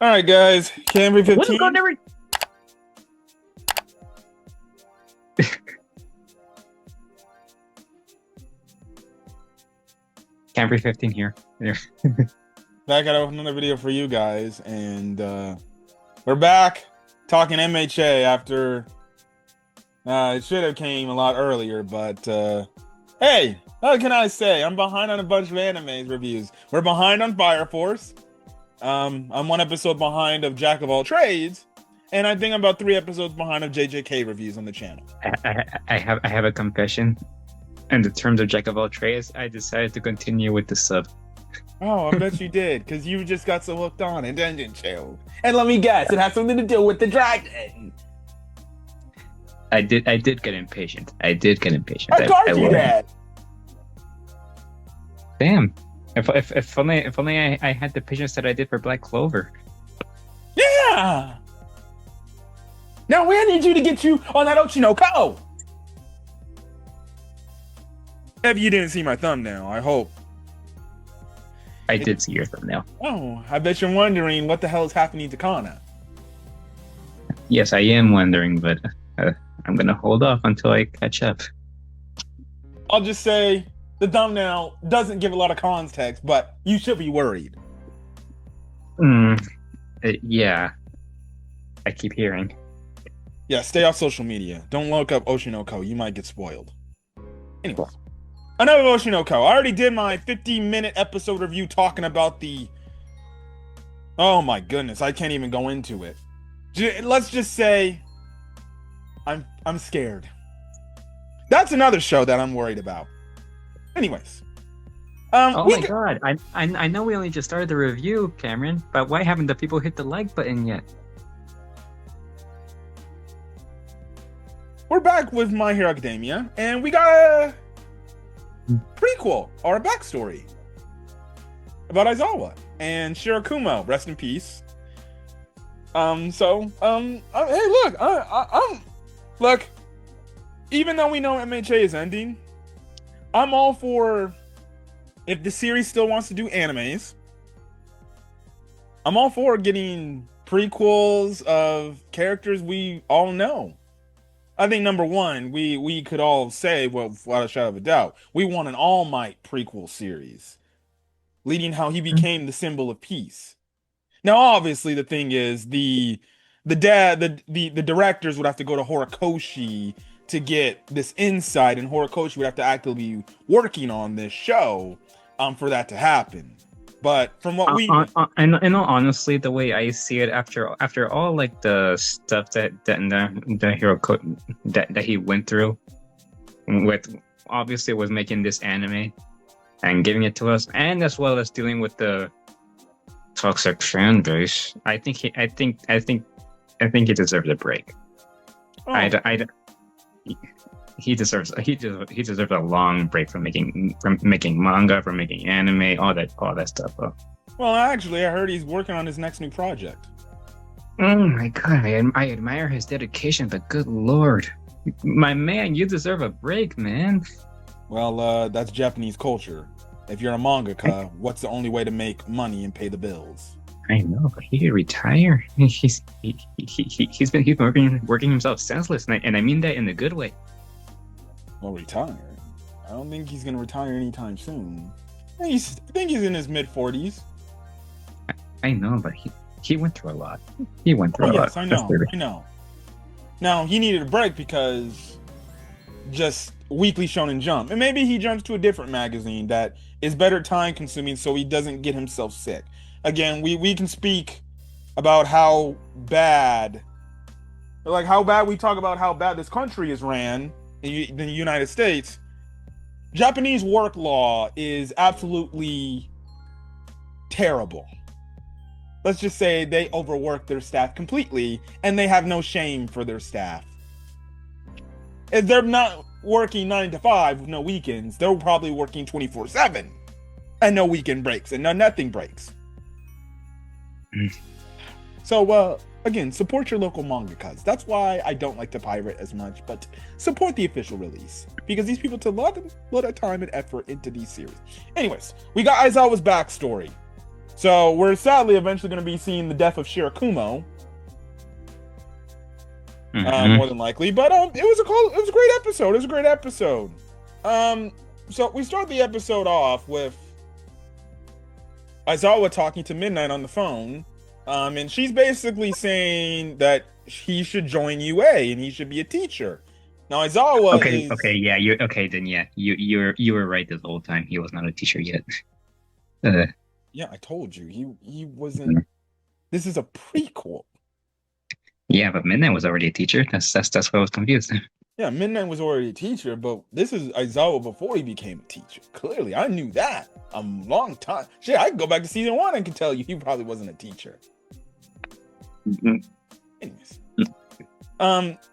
All right, guys. Camry Welcome 15. every. Camry 15 here. Back at another video for you guys, and we're back talking MHA after it should have came a lot earlier, but hey, what can I say? I'm behind on a bunch of animes reviews. We're behind on Fire Force. I'm one episode behind of Jack of All Trades, and I think I'm about 3 episodes behind of JJK reviews on the channel. I have a confession. In the terms of Jack of all trades, I decided to continue with the sub. Oh, I bet you did, because you just got so hooked on it, didn't you? And let me guess, it has something to do with the dragon. I did get impatient. Of course you did. Damn. If only I had the patience that I did for Black Clover. Yeah. Now we need you to get you on that Ochinoko. If you didn't see my thumbnail, I hope. I did see your thumbnail. Oh, I bet you're wondering what the hell is happening to Kana. Yes, I am wondering, but I'm gonna hold off until I catch up. I'll just say the thumbnail doesn't give a lot of context, but you should be worried. Yeah. I keep hearing. Yeah, stay off social media. Don't look up Oshinoko. You might get spoiled. Anyways. Another Oshinoko. I already did my 50-minute episode review talking about the... Oh my goodness, I can't even go into it. Let's just say I'm scared. That's another show that I'm worried about. Anyways. Oh my god, I know we only just started the review, Cameron, but why haven't the people hit the like button yet? We're back with My Hero Academia, and we got a prequel or a backstory about Aizawa and Shirakumo. Rest in peace. Hey, look. Even though we know MHA is ending, I'm all for, if the series still wants to do animes, I'm all for getting prequels of characters we all know. I think number one, we could all say, well, without a shadow of a doubt, we want an All Might prequel series, leading how he became the symbol of peace. Now, obviously, the thing is, the directors would have to go to Horikoshi to get this insight, and Horikoshi would have to actively be working on this show for that to happen. But from what we and honestly, the way I see it, after all like the stuff that the hero that he went through, with obviously was making this anime and giving it to us, and as well as dealing with the toxic fan base, I think he deserves a break. Oh. He deserves a long break from making manga, from making anime, all that stuff. Well, actually, I heard he's working on his next new project. Oh my god, I admire his dedication, but good lord, my man, you deserve a break, man. Well, that's Japanese culture. If you're a mangaka, what's the only way to make money and pay the bills? I know, but he could retire. He's been working himself senseless, and I mean that in a good way. Well, retire? I don't think he's gonna retire anytime soon. I think he's in his mid-40s. I know, but he went through a lot. He went through a lot. Yes, I know. Now, he needed a break because just Weekly Shonen Jump. And maybe he jumps to a different magazine that is better time-consuming so he doesn't get himself sick. Again, we can speak about how bad we talk about how bad this country is ran in the United States. Japanese work law is absolutely terrible. Let's just say they overwork their staff completely, and they have no shame for their staff. If they're not working 9 to 5 with no weekends, they're probably working 24/7 and no weekend breaks and nothing breaks. So, again, support your local mangakas. That's why I don't like to pirate as much, but support the official release, because these people took a lot of time and effort into these series. Anyways, we got Aizawa's backstory. So we're sadly eventually going to be seeing the death of Shirakumo, more Hmm. than likely. But it was a great episode. It was a great episode. Um, so we start the episode off with Aizawa talking to Midnight on the phone, and she's basically saying that he should join UA and he should be a teacher. Now Aizawa Okay, okay, is yeah, you okay then? Yeah, you were right this whole time. He was not a teacher yet. Uh, yeah, I told you he wasn't. This is a prequel. yeah, but Midnight was already a teacher. That's why I was confused. Yeah, Midnight was already a teacher, but this is Aizawa before he became a teacher. Clearly, I knew that a long time. Shit, I can go back to season one and can tell you he probably wasn't a teacher. Mhm. Anyways,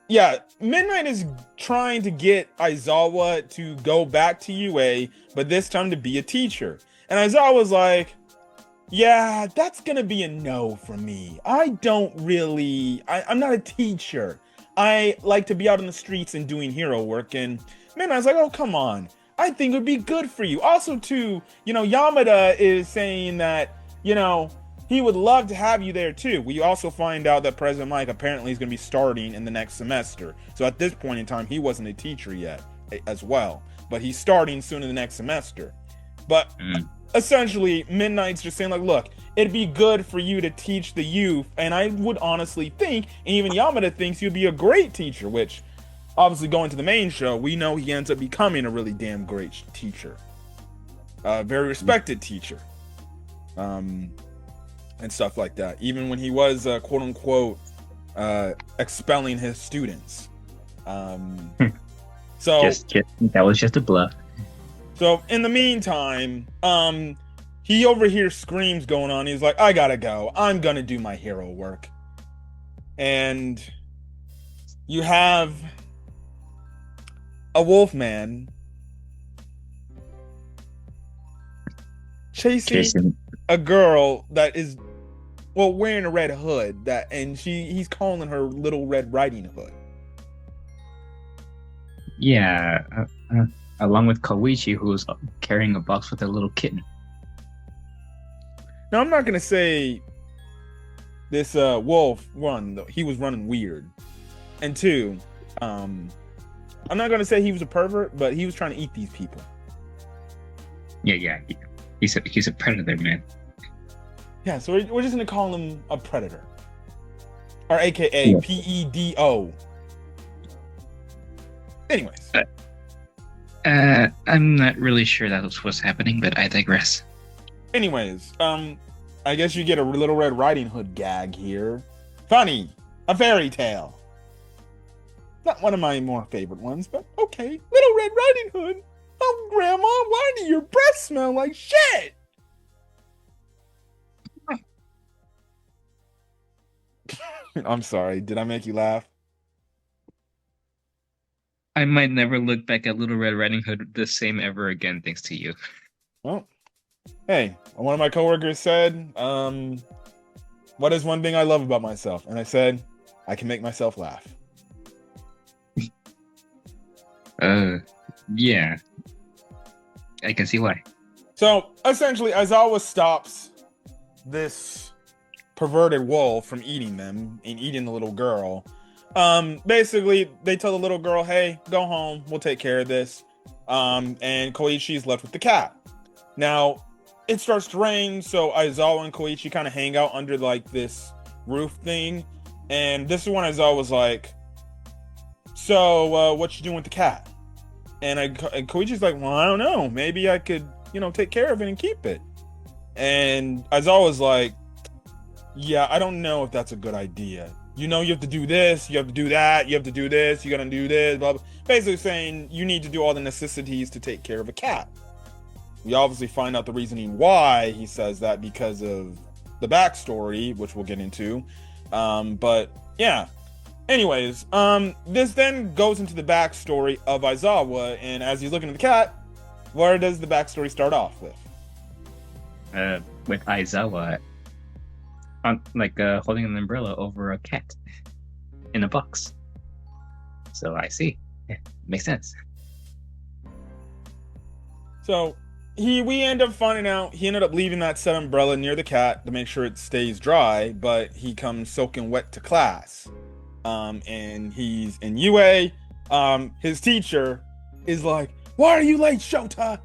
yeah, Midnight is trying to get Aizawa to go back to UA, but this time to be a teacher. And Aizawa's like, yeah, that's gonna be a no for me. I'm not a teacher. I like to be out in the streets and doing hero work. And man, I was like, oh, come on. I think it would be good for you. Also, too, Yamada is saying that, he would love to have you there too. We also find out that President Mike apparently is going to be starting in the next semester. So at this point in time, he wasn't a teacher yet as well. But he's starting soon in the next semester. But Mm. essentially, Midnight's just saying, like, look, it'd be good for you to teach the youth, and I would honestly think, and even Yamada thinks you'd be a great teacher, which, obviously, going to the main show, we know he ends up becoming a really damn great teacher. A very respected teacher. And stuff like that. Even when he was, quote unquote, expelling his students. So Just that was just a bluff. So in the meantime, he overhears screams going on. He's like, I gotta go. I'm gonna do my hero work. And you have a wolf man chasing Jason, a girl that is wearing a red hood and he's calling her Little Red Riding Hood. yeah, along with Koichi, who's carrying a box with a little kitten. Now I'm not gonna say this wolf run though. He was running weird. And two, I'm not gonna say he was a pervert, but he was trying to eat these people. Yeah. He's a predator, man. Yeah, so we're just gonna call him a predator, or AKA Yeah. PEDO. Anyways, I'm not really sure that was what's happening, but I digress. I guess you get a Little Red Riding Hood gag here. Funny, a fairy tale. Not one of my more favorite ones, but okay. Little Red Riding Hood. Oh, Grandma, why do your breath smell like shit? I'm sorry. Did I make you laugh? I might never look back at Little Red Riding Hood the same ever again, thanks to you. Well, hey, one of my coworkers said, what is one thing I love about myself? And I said, I can make myself laugh. Yeah, I can see why. So essentially, Aizawa stops this perverted wolf from eating them and eating the little girl. Basically, they tell the little girl, hey, go home. We'll take care of this. And Koichi's left with the cat. Now, it starts to rain, so Aizawa and Koichi kind of hang out under like this roof thing. And this is when Aizawa was like, so, what you doing with the cat? And Koichi's like, well, I don't know. Maybe I could, take care of it and keep it. And Aizawa was like, yeah, I don't know if that's a good idea. You have to do this, you have to do that, you have to do this, you gotta do this, blah, blah. Basically saying you need to do all the necessities to take care of a cat. We obviously find out the reasoning why he says that because of the backstory, which we'll get into. But yeah. Anyways, this then goes into the backstory of Aizawa, and as he's looking at the cat, where does the backstory start off with? With Aizawa holding an umbrella over a cat in a box. So I see. Yeah, makes sense. So we end up finding out he ended up leaving that set umbrella near the cat to make sure it stays dry, but he comes soaking wet to class. And he's in UA. His teacher is like, "Why are you late, Shota?"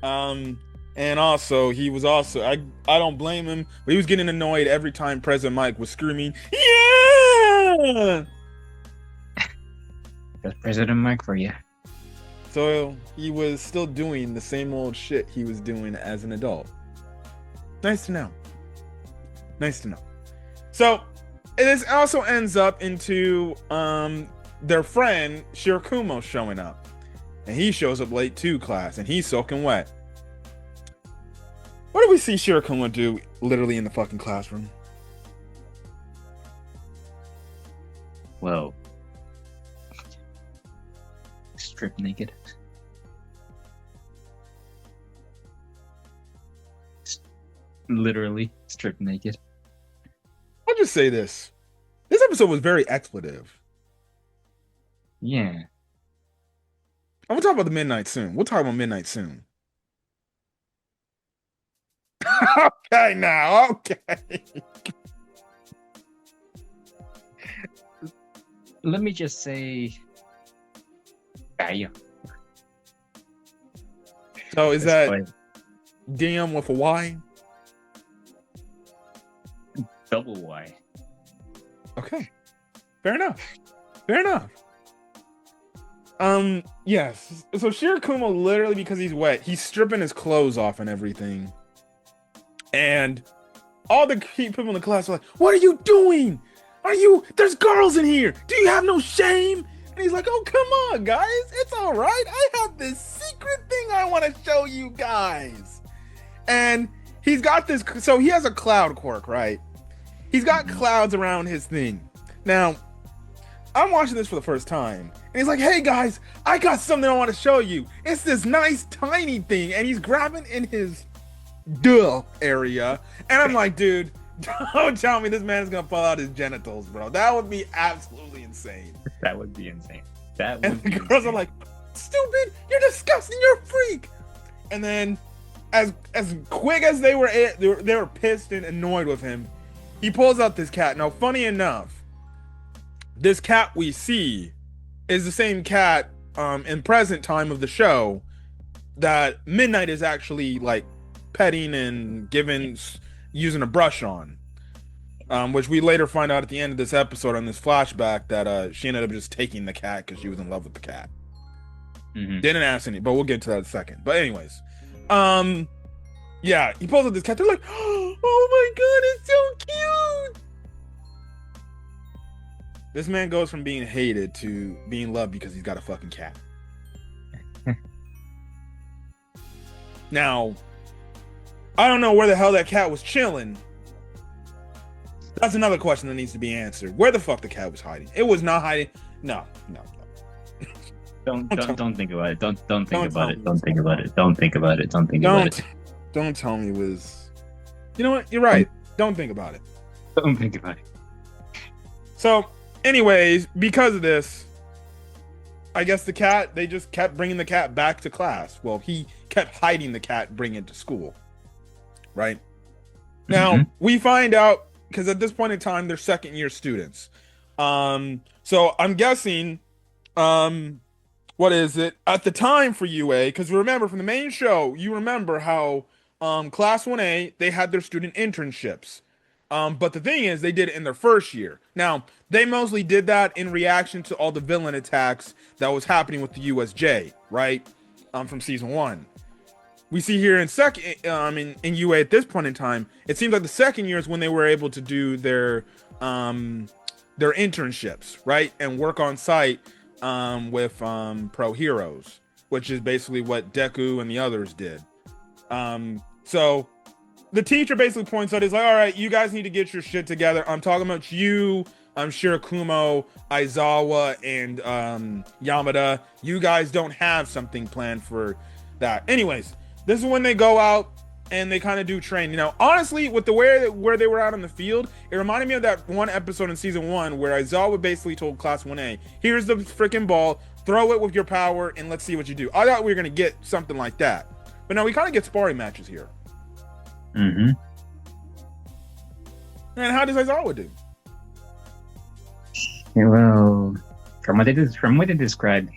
And also he was also I don't blame him, but he was getting annoyed every time President Mike was screaming, "Yeah!" That's President Mike for you. So he was still doing the same old shit he was doing as an adult. Nice to know. Nice to know. So this also ends up into their friend Shirakumo showing up. And he shows up late to class and he's soaking wet. What do we see Shirakumo do literally in the fucking classroom? Well, strip naked. Literally strip naked. I'll just say this. This episode was very expletive. Yeah. I'm gonna talk about the midnight soon. We'll talk about midnight soon. Okay, now, okay. Let me just say, yeah. So is That's that fine. DM with a Y? Double Y. Okay, fair enough. Fair enough. Yes. So Shirakumo literally, because he's wet, he's stripping his clothes off and everything. And all the people in the class are like, "What are you doing? There's girls in here. Do you have no shame?" And he's like, "Oh, come on, guys. It's all right. I have this secret thing I want to show you guys." And he's got this, so he has a cloud quirk, right? He's got clouds around his thing. Now, I'm watching this for the first time. And he's like, "Hey guys, I got something I want to show you. It's this nice tiny thing." And he's grabbing in his area. And I'm like, dude, don't tell me this man is gonna pull out his genitals, bro. That would be absolutely insane. That would be insane. That And would the be girls insane. are like, "Stupid, you're disgusting, you're a freak." And then as quick as they were pissed and annoyed with him, he pulls out this cat. Now, funny enough, this cat we see is the same cat in present time of the show that Midnight is actually like petting and using a brush on, which we later find out at the end of this episode on this flashback that she ended up just taking the cat because she was in love with the cat. Didn't ask any, but we'll get to that in a second. But anyways, yeah, he pulls out this cat. They're like, "Oh my god, it's so cute." This man goes from being hated to being loved because he's got a fucking cat. Now, I don't know where the hell that cat was chilling. That's another question that needs to be answered. Where the fuck the cat was hiding? It was not hiding. No. Don't think about it. Don't think Don't about tell it. me. Don't think about it. Don't think about it. Don't think about it. Don't tell me it was. You know what? You're right. Don't think about it. Don't think about it. So, anyways, because of this, I guess they just kept bringing the cat back to class. Well, he kept hiding the cat, bringing it to school. Right? Now, we find out, because at this point in time, they're second year students. So I'm guessing, what is it? At the time for UA, because remember from the main show, you remember how Class 1A, they had their student internships. But the thing is, they did it in their first year. Now, they mostly did that in reaction to all the villain attacks that was happening with the USJ, right? From season 1. We see here in in UA at this point in time, it seems like the second year is when they were able to do their internships, right? And work on site with pro heroes, which is basically what Deku and the others did. So the teacher basically points out, he's like, "All right, you guys need to get your shit together. I'm talking about you, Shirakumo, Aizawa, and Yamada. You guys don't have something planned for that." Anyways, this is when they go out and they kind of do training. Now, honestly, with the way where they were out on the field, it reminded me of that one episode in season 1 where Aizawa basically told Class 1A, "Here's the freaking ball, throw it with your power, and let's see what you do." I thought we were going to get something like that. But now we kind of get sparring matches here. Mm-hmm. And how does Aizawa do? Well, from what they described,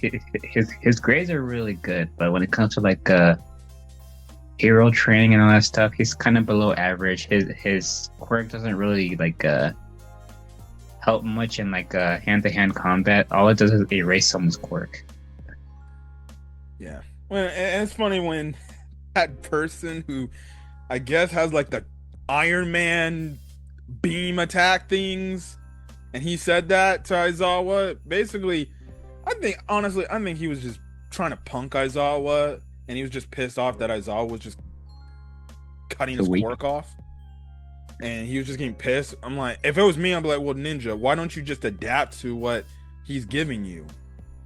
his grades are really good, but when it comes to like hero training and all that stuff, he's kind of below average. His quirk doesn't really like help much in like hand-to-hand combat. All it does is erase someone's quirk. Yeah. Well, and it's funny when that person who I guess has like the Iron Man beam attack things, and he said that to Aizawa. Basically, I think he was just trying to punk Aizawa, and he was just pissed off that Aizawa was just cutting Too his weak. quirk off, and he was just getting pissed. I'm like, if it was me, I'd be like, well, Ninja, why don't you just adapt to what he's giving you?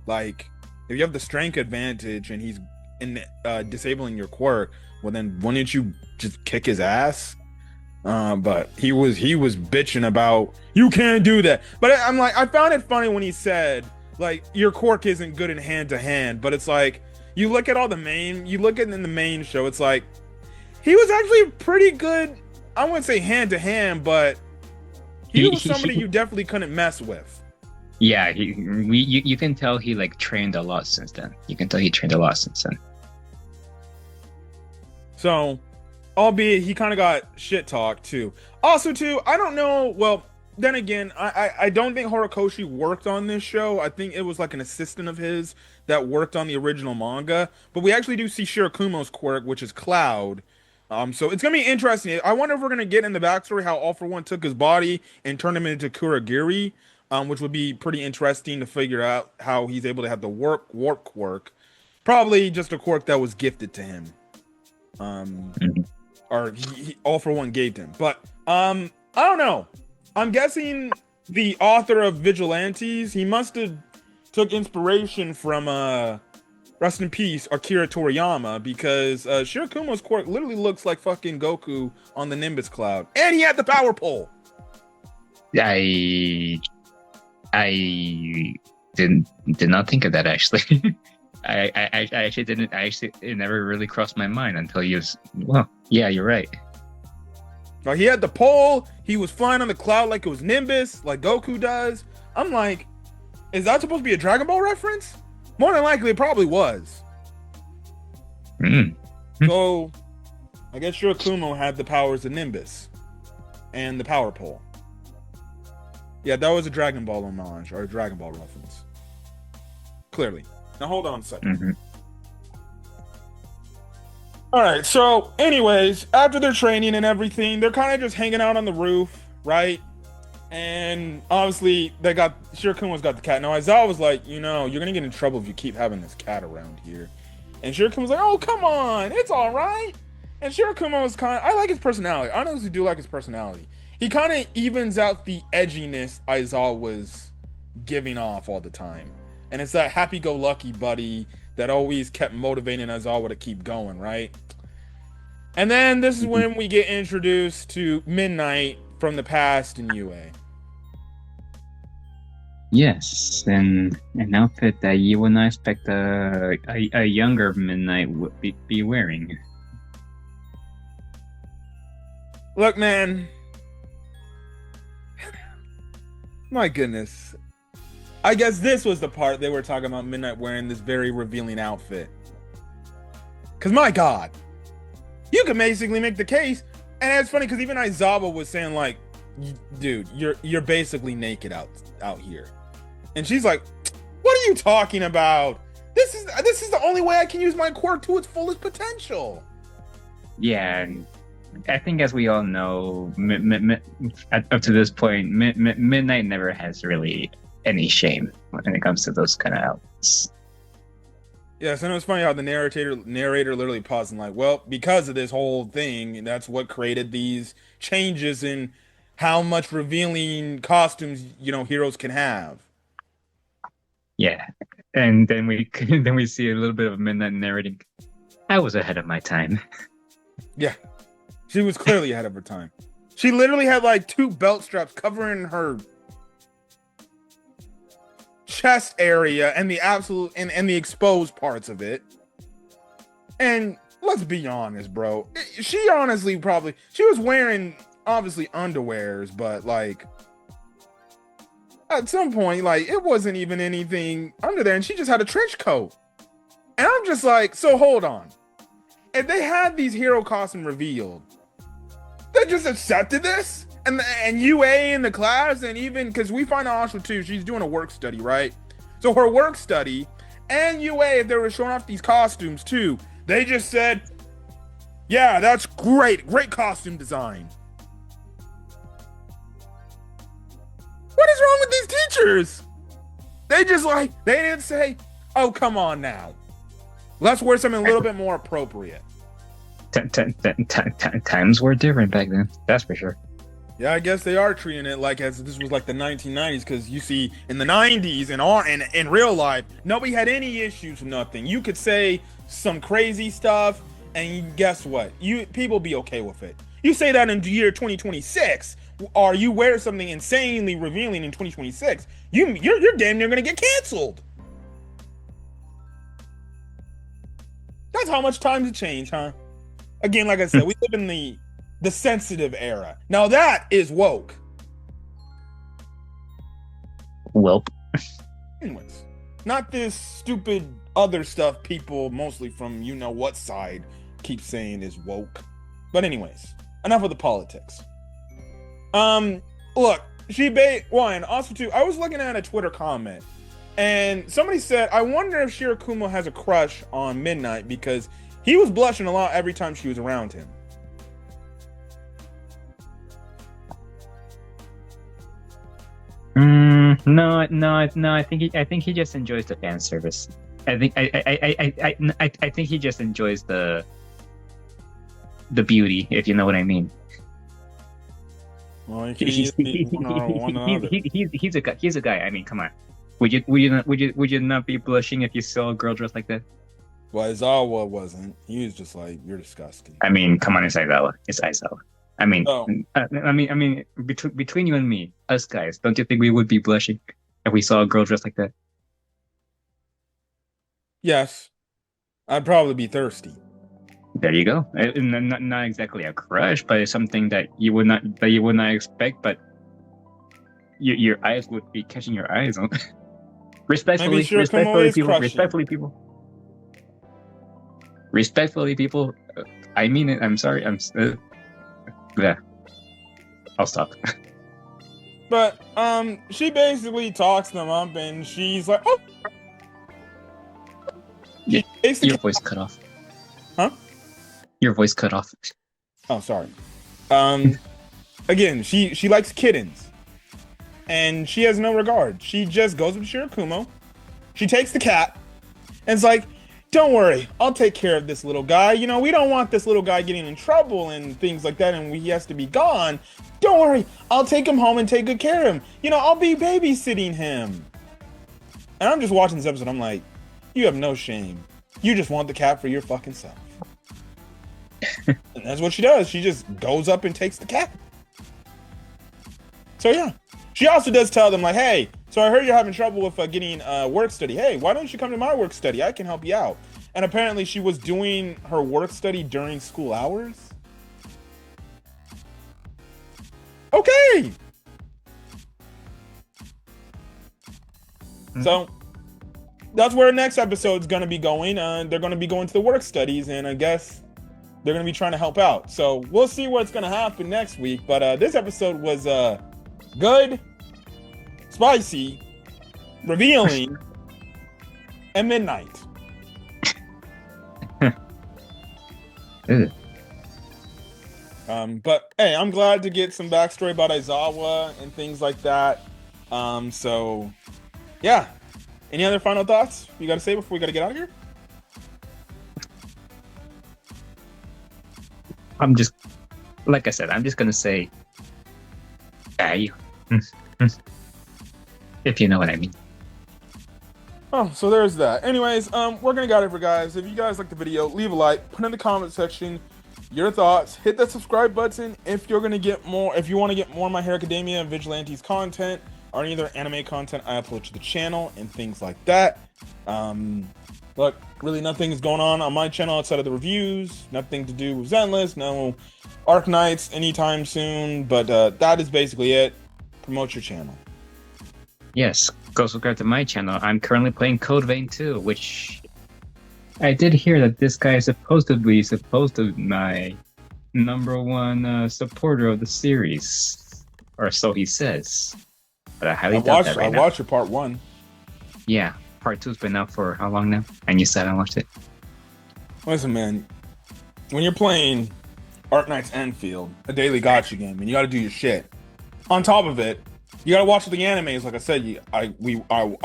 Like, if you have the strength advantage and he's disabling your quirk, well, then wouldn't you just kick his ass? But he was bitching about you can't do that. But I'm like, I found it funny when he said like your quirk isn't good in hand to hand. But it's like you look at you look at in the main show, it's like he was actually pretty good. I wouldn't say hand to hand, but he was somebody you definitely couldn't mess with. Yeah, you can tell he like trained a lot since then. You can tell he trained a lot since then. So, albeit he kind of got shit talked too. Also, too, I don't know. Well, then again, I don't think Horikoshi worked on this show. I think it was like an assistant of his that worked on the original manga. But we actually do see Shirakumo's quirk, which is Cloud. So it's gonna be interesting. I wonder if we're gonna get in the backstory how All for One took his body and turned him into Kurogiri, which would be pretty interesting to figure out how he's able to have the warp quirk. Probably just a quirk that was gifted to him. Mhm. Or he All for One gave him. But I don't know. I'm guessing the author of Vigilantes, he must have took inspiration from rest in peace Akira Toriyama, because Shirakumo's quirk literally looks like fucking Goku on the Nimbus cloud, and he had the power pole. I did not think of that actually. I actually didn't. It never really crossed my mind until you. Well, yeah, you're right. Like he had the pole, he was flying on the cloud like it was Nimbus, like Goku does. I'm like, is that supposed to be a Dragon Ball reference? More than likely, it probably was. Mm. So, I guess Shirakumo had the powers of Nimbus and the power pole. Yeah, that was a Dragon Ball homage or a Dragon Ball reference. Clearly. Now hold on a second. Mm-hmm. All right. So, anyways, after their training and everything, they're kind of just hanging out on the roof, right? And obviously, Shirakumo's got the cat. Now, Aizawa was like, you're gonna get in trouble if you keep having this cat around here. And Shirakumo's like, oh, come on, it's all right. And Shirakumo was I like his personality. I honestly do like his personality. He kind of evens out the edginess Aizawa was giving off all the time. And it's that happy-go-lucky buddy that always kept motivating Aizawa to keep going, right? And then this is when we get introduced to Midnight from the past in UA. Yes, and an outfit that you would not expect a younger Midnight would be wearing. Look, man. My goodness. I guess this was the part they were talking about Midnight wearing this very revealing outfit. Because my God, you can basically make the case, and it's funny because even Aizawa was saying like, "Dude, you're basically naked out here," and she's like, "What are you talking about? This is the only way I can use my quirk to its fullest potential." Yeah, I think as we all know, up to this point, Midnight never has really any shame when it comes to those kind of outfits. Yes, and it was funny how the narrator literally paused and like, well, because of this whole thing, and that's what created these changes in how much revealing costumes heroes can have. Yeah, and then we then we see a little bit of Midnight narrating. I was ahead of my time. Yeah, she was clearly ahead of her time. She literally had like 2 belt straps covering her chest area and the absolute and the exposed parts of it. And let's be honest, bro. She honestly probably she was wearing obviously underwears, but like at some point, like it wasn't even anything under there, and she just had a trench coat. And I'm just like, so hold on. If they had these hero costumes revealed, they just accepted this? And UA in the class, and even because we find out also too, she's doing a work study, right? So her work study and UA, if they were showing off these costumes too, they just said, yeah, that's great. Great costume design. What is wrong with these teachers? They just like, they didn't say, oh, come on now. Let's wear something a little bit more appropriate. Times were different back then. That's for sure. Yeah, I guess they are treating it like as this was like the 1990s, because you see in the 90s and in real life, nobody had any issues with nothing. You could say some crazy stuff, and guess what? People be okay with it. You say that in the year 2026, or you wear something insanely revealing in 2026, you're damn near gonna get canceled. That's how much times have changed, huh? Again, like I said, we live in the sensitive era. Now that is woke. Welp. Anyways, not this stupid other stuff people, mostly from you know what side, keep saying is woke. But anyways, enough of the politics. Look, and also too, I was looking at a Twitter comment, and somebody said, I wonder if Shirakumo has a crush on Midnight because he was blushing a lot every time she was around him. No. I think he just enjoys the fan service. I think he just enjoys the beauty, if you know what I mean. Well, He's a guy. He's a guy. I mean, come on. Would you not be blushing if you saw a girl dressed like that? Well, Aizawa wasn't. He was just like, you're disgusting. I mean, come on, it's Aizawa. It's Aizawa. I mean, Oh. Between you and me, us guys, don't you think we would be blushing if we saw a girl dressed like that? Yes, I'd probably be thirsty. There you go. Not exactly a crush, but it's something that you would not expect. But your eyes would be catching your eyes on. Respectfully, people. I mean it. I'm sorry. Yeah. I'll stop. But she basically talks them up, and she's like, "Oh, your voice cut off." Huh? Your voice cut off. Oh, sorry. Again, she likes kittens, and she has no regard. She just goes up to Shirakumo. She takes the cat, and it's like, don't worry, I'll take care of this little guy. You know, we don't want this little guy getting in trouble and things like that, and he has to be gone. Don't worry, I'll take him home and take good care of him. You know, I'll be babysitting him. And I'm just watching this episode, I'm like, you have no shame. You just want the cat for your fucking self. And that's what she does. She just goes up and takes the cat. So yeah. She also does tell them like, hey, so I heard you're having trouble with getting work study. Hey, why don't you come to my work study? I can help you out. And apparently she was doing her work study during school hours. Okay. So that's where the next episode's going to be going. They're going to be going to the work studies, and I guess they're going to be trying to help out. So we'll see what's going to happen next week. But this episode was good, spicy, revealing, and midnight. But hey, I'm glad to get some backstory about Aizawa and things like that. So yeah. Any other final thoughts you got to say before we got to get out of here? I'm just, like I said, I'm just gonna say, hey, if you know what I mean. Oh, so there's that. Anyways, we're gonna get out of here, guys. If you guys like the video, leave a like, put in the comment section your thoughts, hit that subscribe button if you're gonna get more. If you want to get more of My Hero Academia and Vigilantes content or any other anime content I upload to the channel and things like that. Look, really nothing is going on my channel outside of the reviews. Nothing to do with Zenless, no Arc Knights anytime soon. But that is basically it. Promote your channel. Yes, go subscribe to my channel. I'm currently playing Code Vein 2, which I did hear that this guy is supposed to be my #1 supporter of the series, or so he says. But I highly doubt that right now. I watched your part 1. Yeah, part 2's been out for how long now? And you said I watched it. Listen, man, when you're playing Arc Knights Enfield, a daily gacha game, and you got to do your shit. On top of it, you got to watch the animes. Like I said, I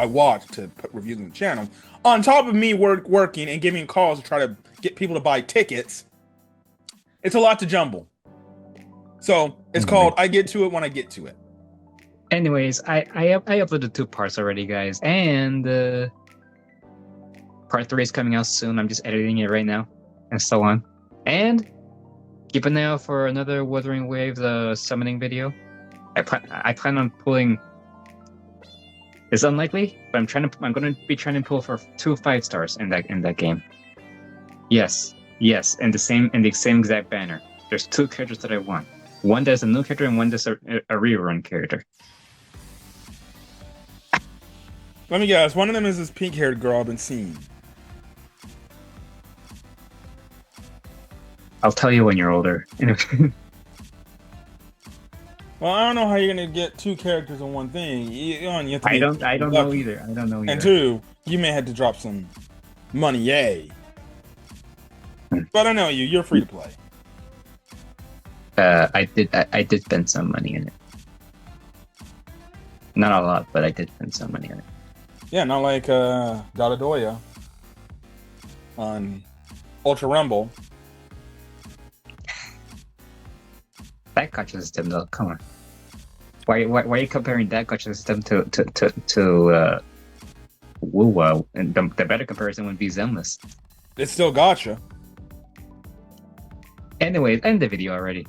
watch to put reviews on the channel. On top of me working and giving calls to try to get people to buy tickets, it's a lot to jumble. So it's called I get to it when I get to it. Anyways, I uploaded 2 parts already, guys, and part 3 is coming out soon. I'm just editing it right now, and so on. And keep an eye out for another Wuthering Waves summoning video. I plan on pulling. It's unlikely, but I'm going to be trying to pull for 2 5 stars in that game. Yes, and the same exact banner. There's 2 characters that I want. One that's a new character and one that's a rerun character. Let me guess. One of them is this pink-haired girl I've been seeing. I'll tell you when you're older. Well, I don't know how you're gonna get 2 characters in one thing. You have to I don't know either. And 2, you may have to drop some money. Yay! But I know you. You're free to play. I did spend some money in it. Not a lot, but I did spend some money in it. Yeah, not like Dadadoya on Ultra Rumble. That gacha system, though, come on. Why are you comparing that gacha system to Wuwa? And the better comparison would be Zenless. It's still gacha. Anyways, end the video already.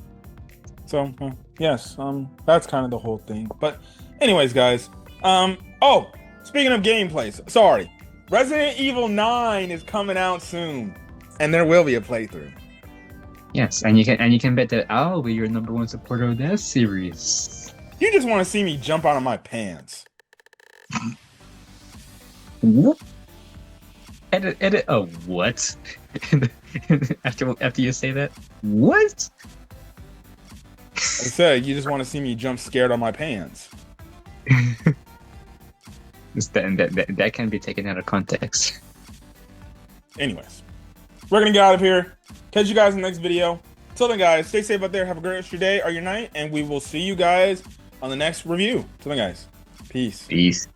So yes, that's kind of the whole thing. But anyways, guys, oh, speaking of gameplays, sorry, Resident Evil 9 is coming out soon, and there will be a playthrough. Yes, and you can bet that I'll be your #1 supporter of that series. You just want to see me jump out of my pants. Whoop. Edit a what? after you say that, what? I said you just want to see me jump scared on my pants. that can be taken out of context. Anyways, we're gonna get out of here. Catch you guys in the next video. Till then, guys, stay safe out there. Have a great rest of your day or your night, and we will see you guys on the next review. Till then, guys, peace. Peace.